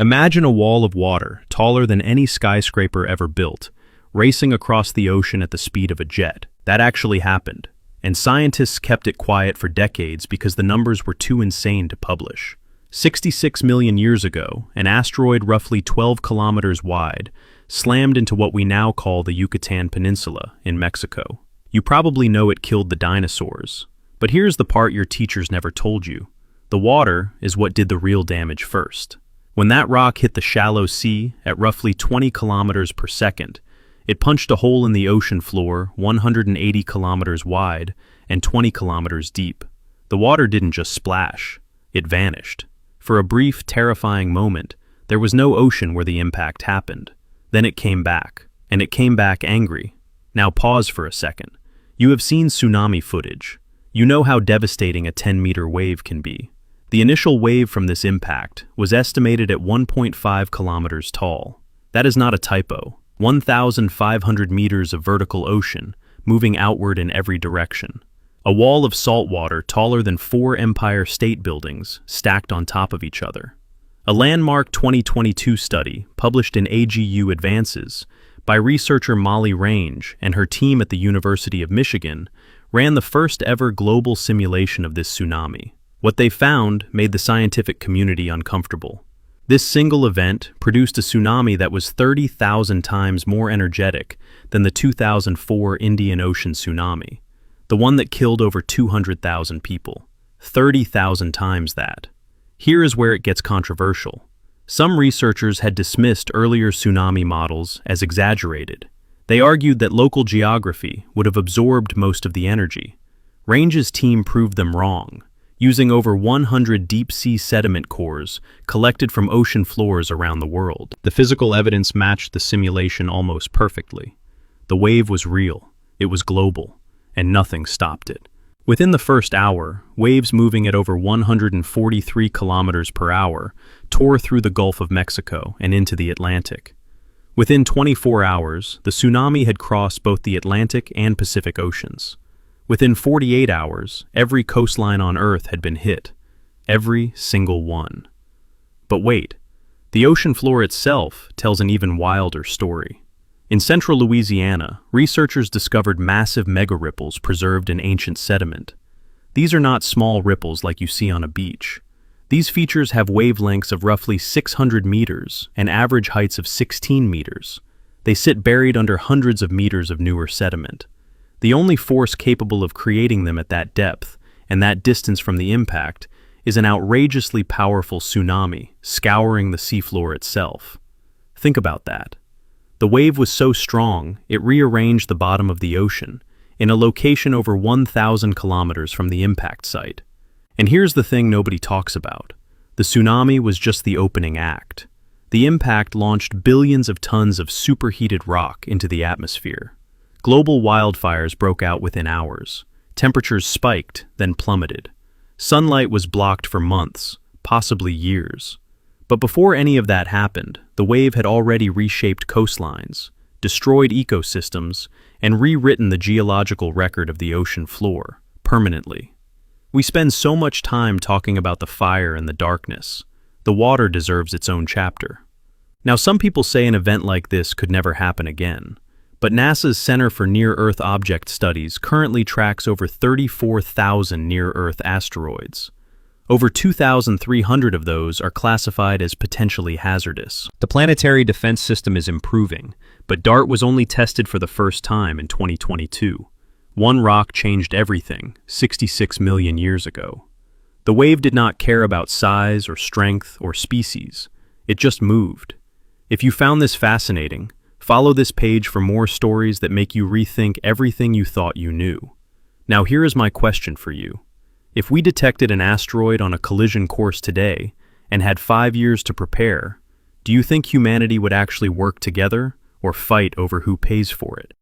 Imagine a wall of water, taller than any skyscraper ever built, racing across the ocean at the speed of a jet. That actually happened, and scientists kept it quiet for decades because the numbers were too insane to publish. 66 million years ago, an asteroid roughly 12 kilometers wide slammed into what we now call the Yucatan Peninsula in Mexico. You probably know it killed the dinosaurs, but here's the part your teachers never told you. The water is what did the real damage first. When that rock hit the shallow sea at roughly 20 kilometers per second, it punched a hole in the ocean floor 180 kilometers wide and 20 kilometers deep. The water didn't just splash, it vanished. For a brief, terrifying moment, there was no ocean where the impact happened. Then it came back, and it came back angry. Now pause for a second. You have seen tsunami footage. You know how devastating a 10-meter wave can be. The initial wave from this impact was estimated at 1.5 kilometers tall. That is not a typo. 1,500 meters of vertical ocean, moving outward in every direction. A wall of salt water taller than 4 Empire State Buildings stacked on top of each other. A landmark 2022 study, published in AGU Advances, by researcher Molly Range and her team at the University of Michigan, ran the first ever global simulation of this tsunami. What they found made the scientific community uncomfortable. This single event produced a tsunami that was 30,000 times more energetic than the 2004 Indian Ocean tsunami, the one that killed over 200,000 people. 30,000 times that. Here is where it gets controversial. Some researchers had dismissed earlier tsunami models as exaggerated. They argued that local geography would have absorbed most of the energy. Range's team proved them wrong, using over 100 deep-sea sediment cores collected from ocean floors around the world. The physical evidence matched the simulation almost perfectly. The wave was real, it was global, and nothing stopped it. Within the first hour, waves moving at over 143 kilometers per hour tore through the Gulf of Mexico and into the Atlantic. Within 24 hours, the tsunami had crossed both the Atlantic and Pacific Oceans. Within 48 hours, every coastline on Earth had been hit. Every single one. But wait, the ocean floor itself tells an even wilder story. In central Louisiana, researchers discovered massive megaripples preserved in ancient sediment. These are not small ripples like you see on a beach. These features have wavelengths of roughly 600 meters and average heights of 16 meters. They sit buried under hundreds of meters of newer sediment. The only force capable of creating them at that depth and that distance from the impact is an outrageously powerful tsunami scouring the seafloor itself. Think about that. The wave was so strong, it rearranged the bottom of the ocean in a location over 1,000 kilometers from the impact site. And here's the thing nobody talks about. The tsunami was just the opening act. The impact launched billions of tons of superheated rock into the atmosphere. Global wildfires broke out within hours. Temperatures spiked, then plummeted. Sunlight was blocked for months, possibly years. But before any of that happened, the wave had already reshaped coastlines, destroyed ecosystems, and rewritten the geological record of the ocean floor, permanently. We spend so much time talking about the fire and the darkness. The water deserves its own chapter. Now, some people say an event like this could never happen again. But NASA's Center for Near-Earth Object Studies currently tracks over 34,000 near-Earth asteroids. Over 2,300 of those are classified as potentially hazardous. The planetary defense system is improving, but DART was only tested for the first time in 2022. One rock changed everything 66 million years ago. The wave did not care about size or strength or species. It just moved. If you found this fascinating, follow this page for more stories that make you rethink everything you thought you knew. Now here is my question for you. If we detected an asteroid on a collision course today and had 5 years to prepare, do you think humanity would actually work together or fight over who pays for it?